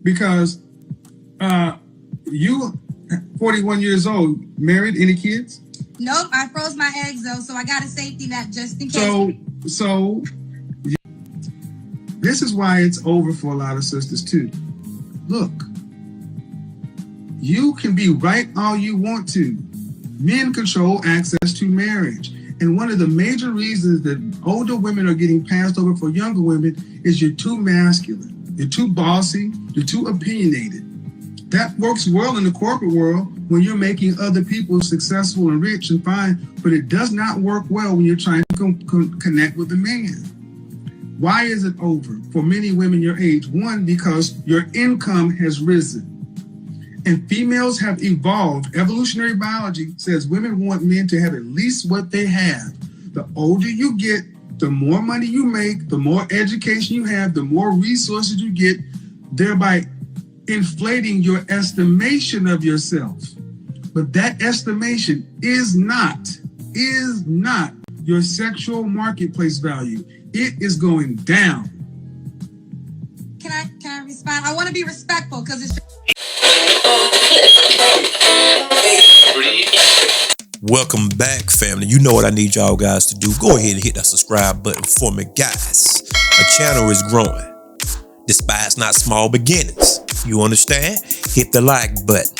because you 41 years old, married, any kids? Nope, I froze my eggs though, so I got a safety net just in case. So this is why it's over for a lot of sisters too. Look, you can be right all you want to. Men control access to marriage. And one of the major reasons that older women are getting passed over for younger women is you're too masculine, you're too bossy, you're too opinionated. That works well in the corporate world when you're making other people successful and rich and fine, but it does not work well when you're trying to connect with a man. Why is it over for many women your age? One, because your income has risen. And females have evolved. Evolutionary biology says women want men to have at least what they have. The older you get, the more money you make, the more education you have, the more resources you get, thereby inflating your estimation of yourself. But that estimation is not your sexual marketplace value. It is going down. Can I respond? I want to be respectful because it's... Welcome back, family. You know what I need y'all guys to do. Go ahead and hit that subscribe button for me, guys. My channel is growing. Despise not small beginnings. You understand? Hit the like button.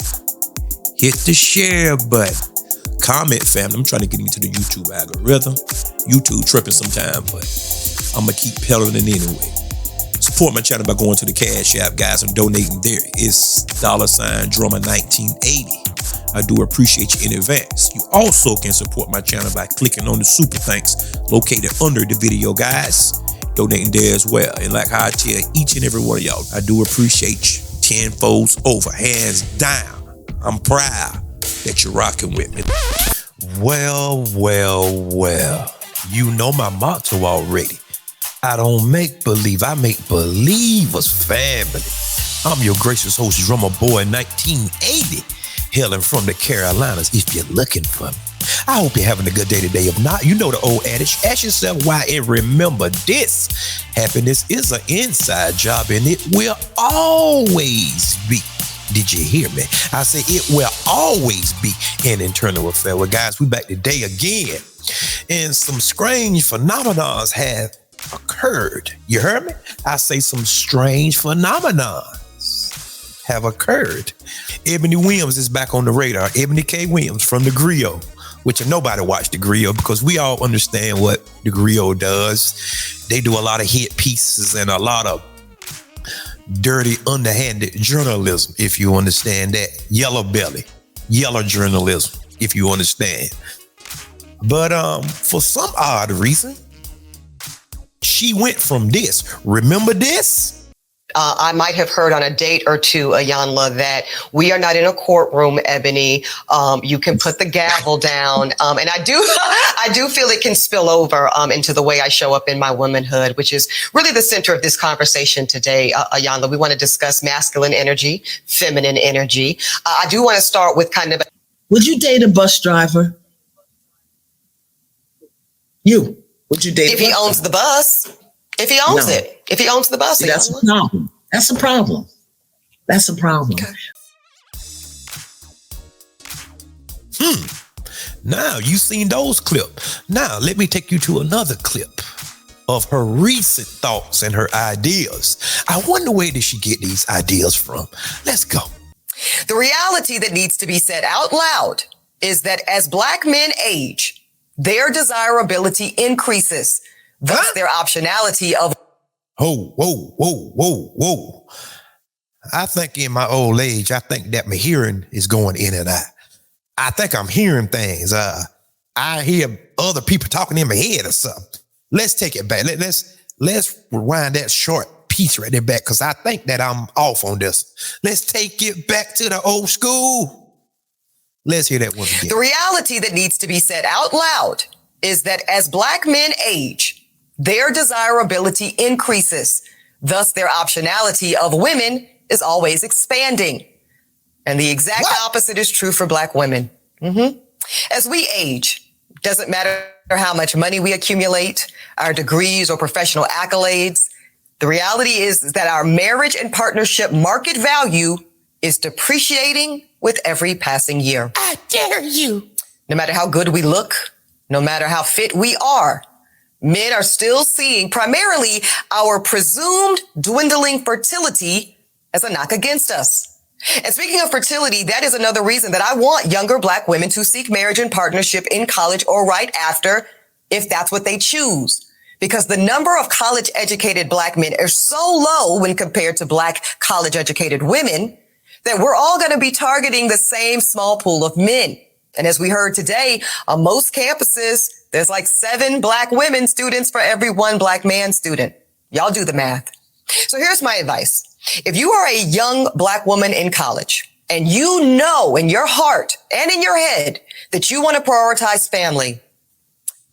Hit the share button. Comment, family. I'm trying to get into the YouTube algorithm. YouTube tripping sometime, but I'm going to keep peddling it anyway. Support my channel by going to the Cash App, guys, and donating there. It's $Drummer1980. I do appreciate you in advance. You also can support my channel by clicking on the super thanks located under the video, guys. Donating there as well. And like how I tell each and every one of y'all, I do appreciate you tenfolds over, hands down. I'm proud that you're rocking with me. Well. You know my motto already. I don't make believe, I make believers, family. I'm your gracious host, Drummer Boy 1980, hailing from the Carolinas if you're looking for me. I hope you're having a good day today. If not, you know the old adage, ask yourself why and remember this. Happiness is an inside job and it will always be. Did you hear me? I say it will always be an internal affair. Well, guys, we back today again. And some strange phenomena have occurred. You heard me? I say some strange phenomena have occurred. Eboni Williams is back on the radar. Eboni K. Williams from the Griot, which nobody watched the Griot because we all understand what the Griot does. They do a lot of hit pieces and a lot of dirty, underhanded journalism, if you understand that. Yellow belly, yellow journalism, if you understand. But for some odd reason, she went from this. Remember this? I might have heard on a date or two, Ayanla, that we are not in a courtroom, Eboni. You can put the gavel down. And I do feel it can spill over into the way I show up in my womanhood, which is really the center of this conversation today, Ayanla. We want to discuss masculine energy, feminine energy. I do want to start with kind of... Would you date a bus driver? Would you date if he owns the bus? If he owns it. If he owns the bus. That's a problem. That's a problem. That's a problem. Okay. Now, you seen those clips. Now, let me take you to another clip of her recent thoughts and her ideas. I wonder where did she get these ideas from? Let's go. The reality that needs to be said out loud is that as Black men age, their desirability increases. Thus, their optionality of... Whoa. I think in my old age, I think that my hearing is going in and out. I think I'm hearing things. I hear other people talking in my head or something. Let's take it back. Let's rewind that short piece right there back because I think that I'm off on this. Let's take it back to the old school. Let's hear that one again. The reality that needs to be said out loud is that as Black men age, their desirability increases. Thus, their optionality of women is always expanding. And the exact opposite is true for Black women. As we age, doesn't matter how much money we accumulate, our degrees or professional accolades, The reality is that our marriage and partnership market value is depreciating with every passing year. I dare you. No matter how good we look, no matter how fit we are, men are still seeing primarily our presumed dwindling fertility as a knock against us. And speaking of fertility, that is another reason that I want younger Black women to seek marriage and partnership in college or right after, if that's what they choose. Because the number of college-educated Black men is so low when compared to Black college-educated women that we're all going to be targeting the same small pool of men. And as we heard today, on most campuses, there's like 7 Black women students for every 1 Black man student. Y'all do the math. So here's my advice. If you are a young Black woman in college and you know in your heart and in your head that you want to prioritize family,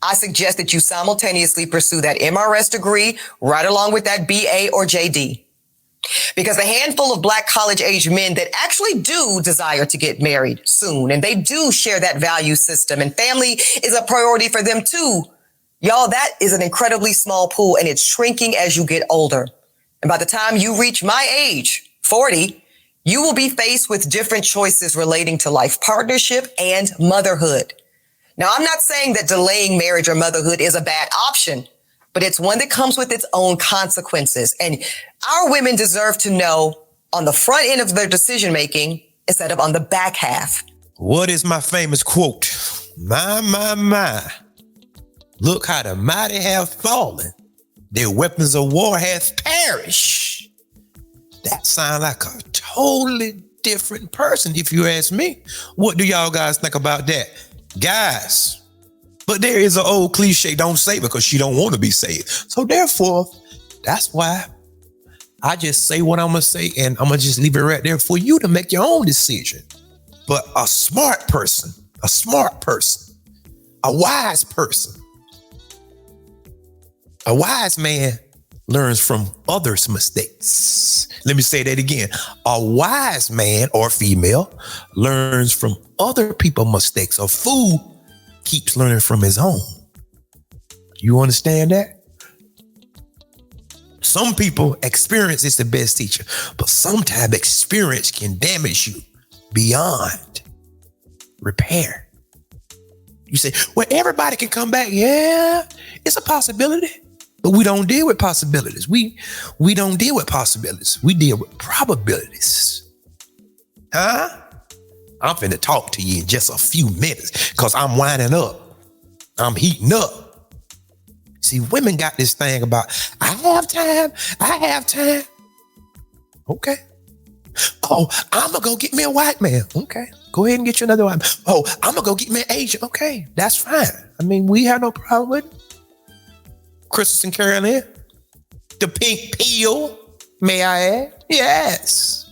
I suggest that you simultaneously pursue that MRS degree right along with that BA or JD. Because the handful of Black college-age men that actually do desire to get married soon, and they do share that value system, and family is a priority for them too, y'all, that is an incredibly small pool, and it's shrinking as you get older. And by the time you reach my age, 40, you will be faced with different choices relating to life partnership and motherhood. Now, I'm not saying that delaying marriage or motherhood is a bad option, but it's one that comes with its own consequences. And our women deserve to know on the front end of their decision making instead of on the back half. What is my famous quote? My. Look how the mighty have fallen. Their weapons of war hath perished. That sounds like a totally different person, if you ask me. What do y'all guys think about that? Guys, but there is an old cliche, don't say because she don't want to be saved. So therefore, that's why I just say what I'm going to say, and I'm going to just leave it right there for you to make your own decision. But a smart person, a wise man learns from others' mistakes. Let me say that again. A wise man or female learns from other people's mistakes. A fool keeps learning from his own. You understand that? Some people, experience is the best teacher, but sometimes experience can damage you beyond repair. You say, well, everybody can come back. Yeah, it's a possibility. But we don't deal with possibilities. We don't deal with possibilities. We deal with probabilities. Huh? I'm finna talk to you in just a few minutes because I'm winding up. I'm heating up. See, women got this thing about, I have time. Okay. Oh, I'm gonna go get me a white man. Okay. Go ahead and get you another white man. Oh, I'm gonna go get me an Asian. Okay, that's fine. I mean, we have no problem with it. Christmas and Carolyn, the pink pill, may I add? Yes.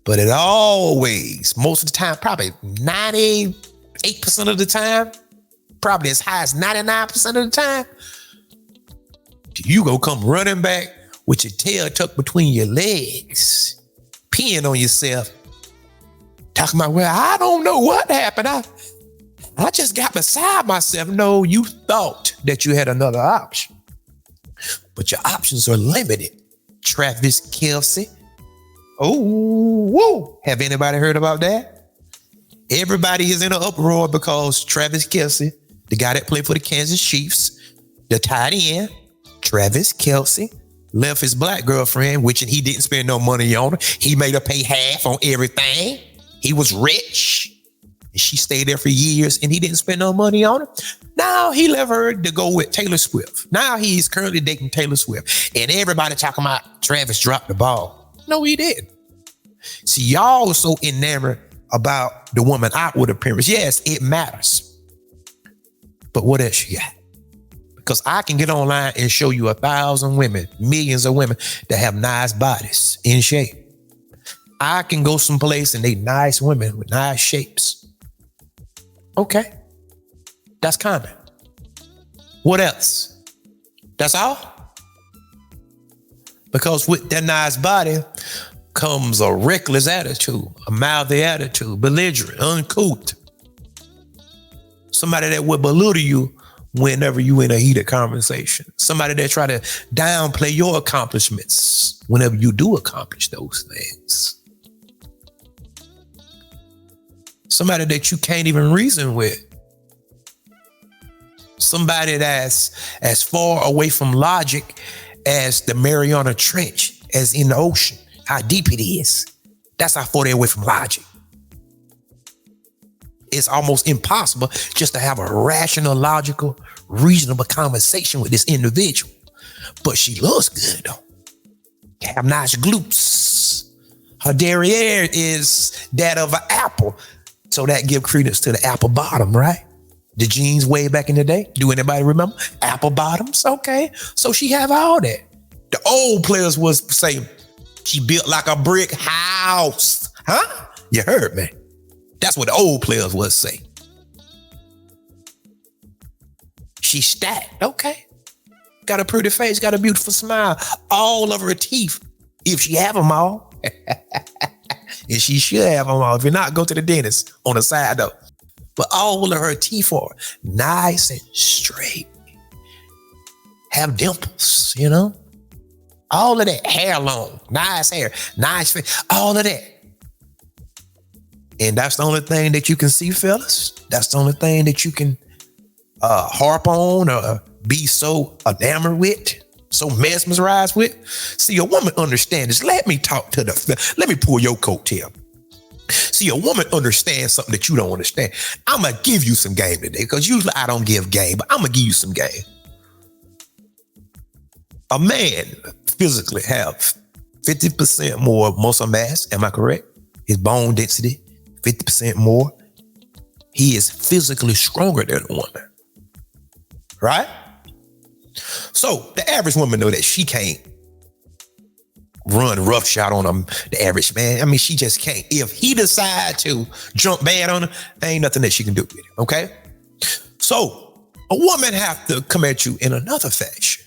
But it always, most of the time, probably 98% of the time, probably as high as 99% of the time, you go come running back with your tail tucked between your legs, peeing on yourself, talking about, well, I don't know what happened. I just got beside myself. No, you thought that you had another option, but your options are limited. Travis Kelce. Oh, whoa. Have anybody heard about that? Everybody is in an uproar because Travis Kelce, the guy that played for the Kansas Chiefs, the tight end, Travis Kelce, left his Black girlfriend, which he didn't spend no money on her. He made her pay half on everything. He was rich. She stayed there for years and he didn't spend no money on her. Now he left her to go with Taylor Swift. Now he's currently dating Taylor Swift. And everybody talking about Travis dropped the ball. No, he didn't. See, y'all are so enamored about the woman outward appearance. Yes, it matters. But what else you got? Because I can get online and show you 1,000 women, millions of women that have nice bodies in shape. I can go someplace and they nice women with nice shapes. Okay, that's common. What else? That's all? Because with that nice body comes a reckless attitude, a mouthy attitude, belligerent, uncouth. Somebody that would belittle you whenever you in a heated conversation. Somebody that try to downplay your accomplishments whenever you do accomplish those things. Somebody that you can't even reason with. Somebody that's as far away from logic as the Mariana Trench, as in the ocean, how deep it is. That's how far they're away from logic. It's almost impossible just to have a rational, logical, reasonable conversation with this individual. But she looks good though. Have nice glutes. Her derriere is that of an apple. So that give credence to the apple bottom, right? The jeans way back in the day. Do anybody remember? Apple bottoms, okay. So she have all that. The old players was saying she built like a brick house. Huh? You heard me. That's what the old players was saying. She stacked, okay. Got a pretty face, got a beautiful smile. All of her teeth, if she have them all. And she should have them all. If you're not, go to the dentist on the side though. But all of her teeth are nice and straight. Have dimples, you know? All of that, hair long, nice hair, nice face, all of that. And that's the only thing that you can see, fellas. That's the only thing that you can harp on or be so enamored with, so mesmerized with. See, a woman understands this. Let me pull your coattail. See, a woman understands something that you don't understand. I'm going to give you some game today, because usually I don't give game, but I'm going to give you some game. A man physically have 50% more muscle mass. Am I correct? His bone density, 50% more. He is physically stronger than a woman. Right? So the average woman know that she can't run roughshod on the average man. I mean, she just can't. If he decide to jump bad on her, there ain't nothing that she can do with it. Okay? So a woman have to come at you in another fashion.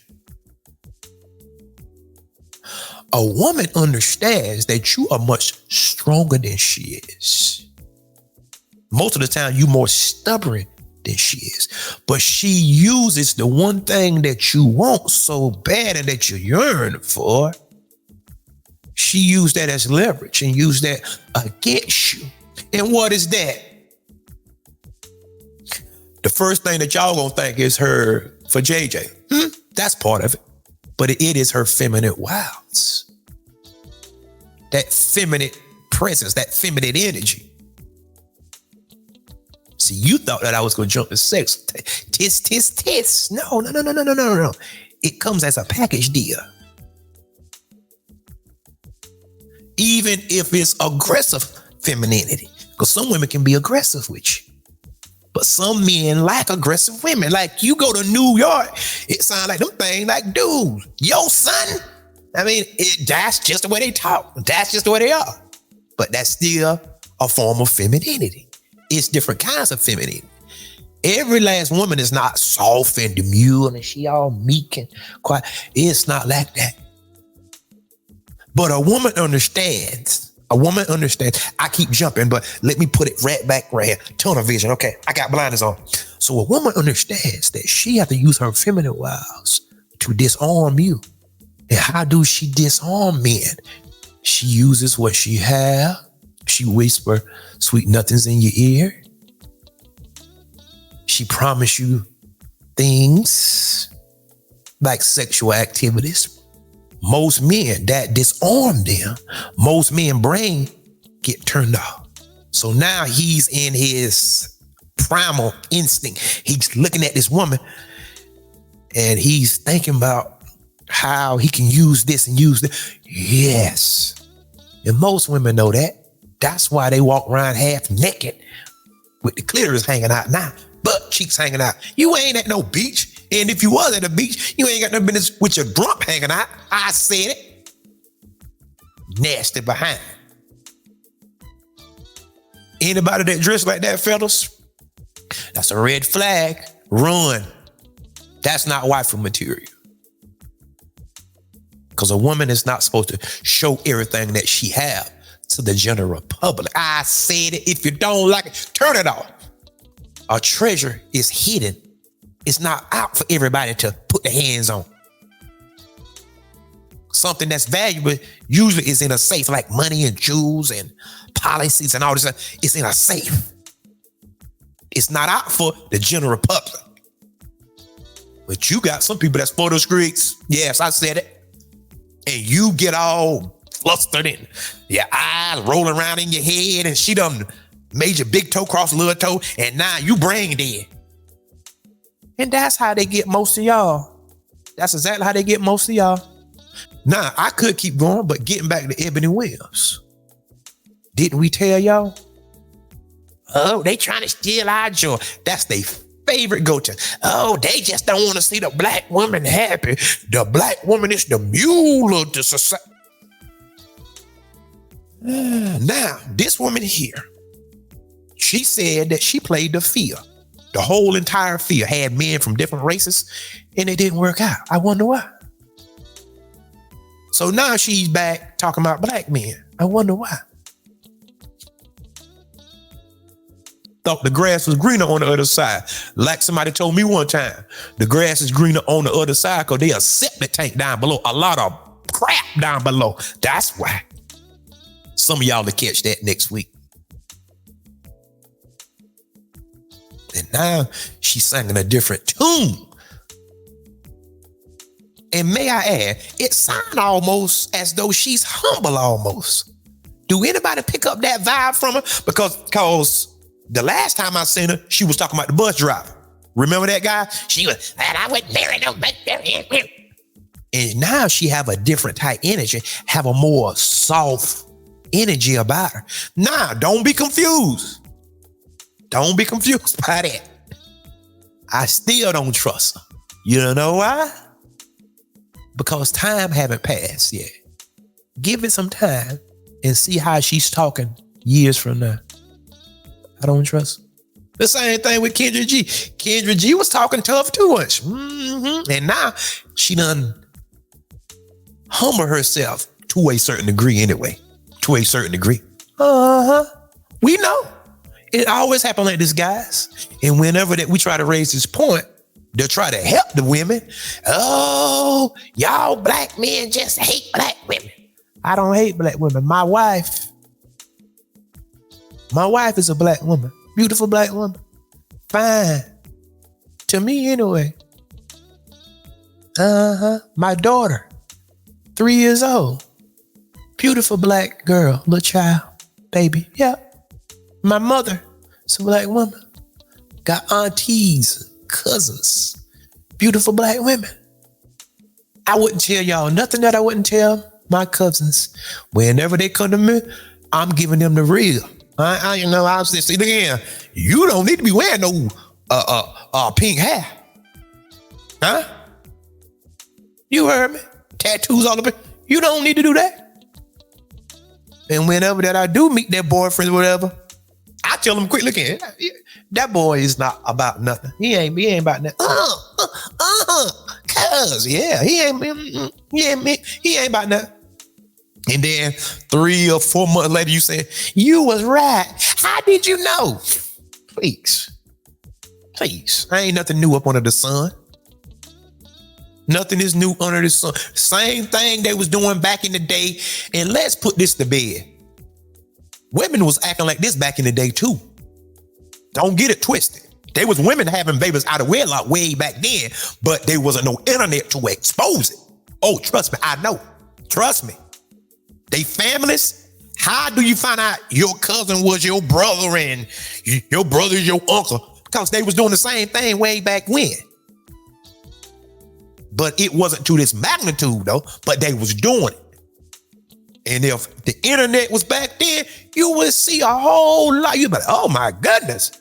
A woman understands that you are much stronger than she is. Most of the time, you more stubborn than she is. But she uses the one thing that you want so bad and that you yearn for. She used that as leverage and used that against you. And what is that? The first thing that y'all gonna think is her for JJ. That's part of it. But it is her feminine wilds. That feminine presence, that feminine energy. See, you thought that I was going to jump to sex. Tis. No. It comes as a package deal. Even if it's aggressive femininity. Because some women can be aggressive with you. But some men like aggressive women. Like you go to New York, it sounds like them things like, dude, yo, son. I mean, that's just the way they talk. That's just the way they are. But that's still a form of femininity. It's different kinds of femininity. Every last woman is not soft and demure and she all meek and quiet. It's not like that. But a woman understands. I keep jumping, but let me put it right back right here. Tunnel vision. Okay, I got blinders on. So a woman understands that she has to use her feminine wiles to disarm you. And how do she disarm men? She uses what she have. She whisper sweet nothings in your ear. She promise you things like sexual activities. Most men that disarm them, most men brain get turned off. So now he's in his primal instinct. He's looking at this woman and he's thinking about how he can use this and use that. Yes. And most women know that. That's why they walk around half naked with the clitoris hanging out now, butt cheeks hanging out. You ain't at no beach. And if you was at a beach, you ain't got no business with your drunk hanging out. I said it. Nasty behind. Anybody that dress like that, fellas, that's a red flag. Run. That's not wifey material. Because a woman is not supposed to show everything that she have to the general public. I said it. If you don't like it, turn it off. A treasure is hidden It's not out for everybody to put their hands on. Something that's valuable usually is in a safe, like money and jewels and policies and all this stuff. It's in a safe. It's not out for the general public. But you got some people that's for the streets. Yes, I said it. And you get all flustered and your eyes rolling around in your head, and she done made your big toe cross little toe, and now you brain dead. And that's how they get most of y'all. That's exactly how they get most of y'all. Now, I could keep going, but getting back to Eboni Williams. Didn't we tell y'all? Oh, they trying to steal our joy. That's their favorite go-to. Oh, they just don't want to see the black woman happy. The black woman is the mule of the society. Now, this woman here, she said that she played the field. The whole entire field had men from different races, and it didn't work out. I wonder why. So now she's back talking about black men. I wonder why. Thought the grass was greener on the other side. Like somebody told me one time, the grass is greener on the other side because there's a septic tank down below. A lot of crap down below. That's why. Some of y'all will catch that next week. And now she's singing a different tune. And may I add, it sounds almost as though she's humble almost. Do anybody pick up that vibe from her? Because the last time I seen her, she was talking about the bus driver. Remember that guy? She was, and I wouldn't marry no bus driver. And now she have a different type energy, have a more soft energy about her. Nah, don't be confused. Don't be confused by that. I still don't trust her. You know why? Because time haven't passed yet. Give it some time and see how she's talking years from now. I don't trust her. The same thing with Kendra G. Kendra G was talking tough to us. And now she done humble herself to a certain degree anyway. To a certain degree. We know. It always happens like this, guys. And whenever that we try to raise this point, they'll try to help the women. Oh, y'all black men just hate black women. I don't hate black women. My wife is a black woman. Beautiful black woman. Fine. To me anyway. My daughter, 3 years old. Beautiful black girl, little child, baby. Yeah. My mother is a black woman. Got aunties, cousins, beautiful black women. I wouldn't tell y'all nothing that I wouldn't tell my cousins. Whenever they come to me, I'm giving them the real. I was just saying again, you don't need to be wearing no pink hair. Huh? You heard me? Tattoos all over. You don't need to do that. And whenever that I do meet their boyfriends or whatever, I tell them quick, look at it. That boy is not about nothing. He ain't about nothing. Cuz, yeah, he ain't about nothing. And then 3 or 4 months later, you say, you was right. How did you know? Please. I ain't nothing new up under the sun. Nothing is new under the sun. Same thing they was doing back in the day. And let's put this to bed. Women was acting like this back in the day too. Don't get it twisted. There was women having babies out of wedlock way back then, but there wasn't no internet to expose it. Oh, trust me, I know. Trust me. They families, how do you find out your cousin was your brother and your brother is your uncle? Because they was doing the same thing way back when. But it wasn't to this magnitude though, but they was doing it. And if the internet was back then, you would see a whole lot. You'd be like, oh my goodness.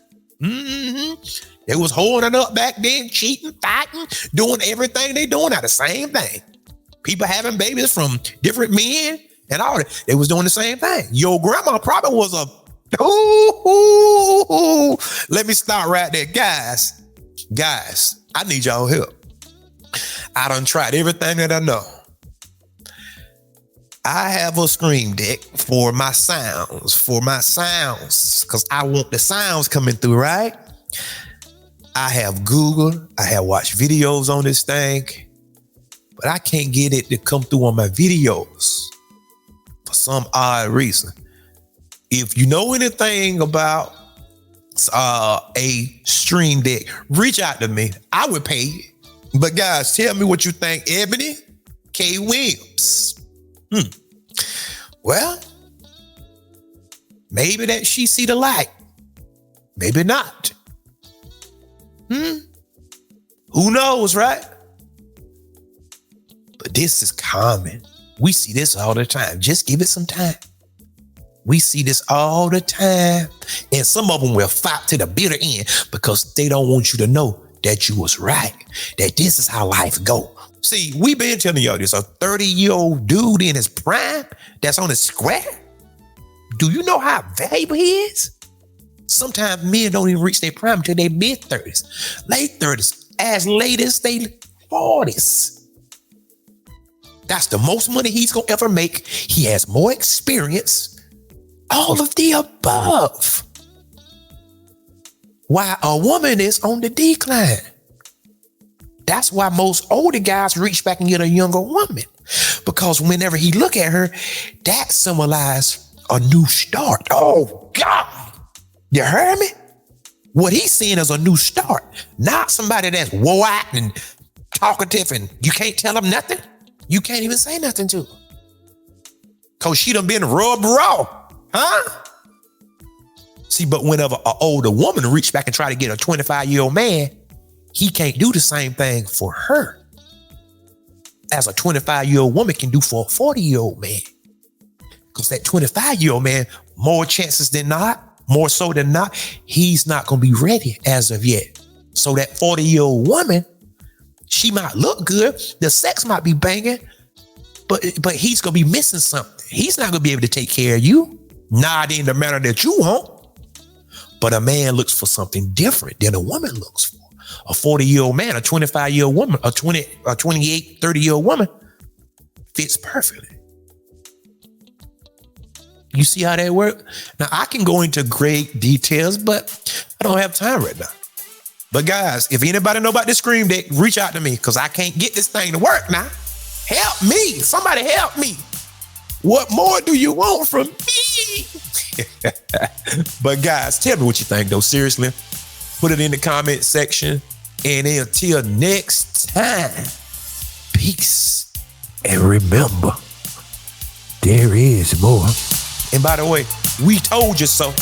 They was holding up back then, cheating, fighting, doing everything they doing now, the same thing. People having babies from different men and all that. They was doing the same thing. Your grandma probably was let me start right there. Guys, I need y'all help. I done tried everything that I know. I have a scream deck for my sounds, because I want the sounds coming through, right? I have Googled, I have watched videos on this thing, but I can't get it to come through on my videos for some odd reason. If you know anything about a stream deck, reach out to me. I would pay you. But guys, tell me what you think. Eboni K. Williams. Well, maybe that she see the light. Maybe not. Who knows, right? But this is common. We see this all the time. Just give it some time. We see this all the time. And some of them will fight to the bitter end because they don't want you to know that you was right, that this is how life go. See, we been telling y'all this, a 30-year-old dude in his prime that's on his square. Do you know how valuable he is? Sometimes men don't even reach their prime until their mid-30s, late 30s, as late as their 40s. That's the most money he's gonna ever make. He has more experience. All of the above. While a woman is on the decline. That's why most older guys reach back and get a younger woman. Because whenever he look at her, that symbolizes a new start. Oh, God. You heard me? What he's seeing is a new start. Not somebody that's wore out and talkative and you can't tell him nothing. You can't even say nothing to her. Because she done been rubbed raw. Huh? See, but whenever an older woman reach back and try to get a 25-year-old man, he can't do the same thing for her as a 25-year-old woman can do for a 40-year-old man. Because that 25-year-old man, more chances than not, more so than not, he's not going to be ready as of yet. So that 40-year-old woman, she might look good, the sex might be banging, but he's going to be missing something. He's not going to be able to take care of you, not in the manner that you want. But a man looks for something different than a woman looks for. A 40-year-old man, a 25-year-old woman, a 28, 30-year-old woman fits perfectly. You see how that works? Now, I can go into great details, but I don't have time right now. But guys, if anybody know about this Scream Deck, reach out to me because I can't get this thing to work now. Help me. Somebody help me. What more do you want from me? But guys, tell me what you think though. Seriously, put it in the comment section. And until next time, peace. And remember, there is more. And by the way, we told you so.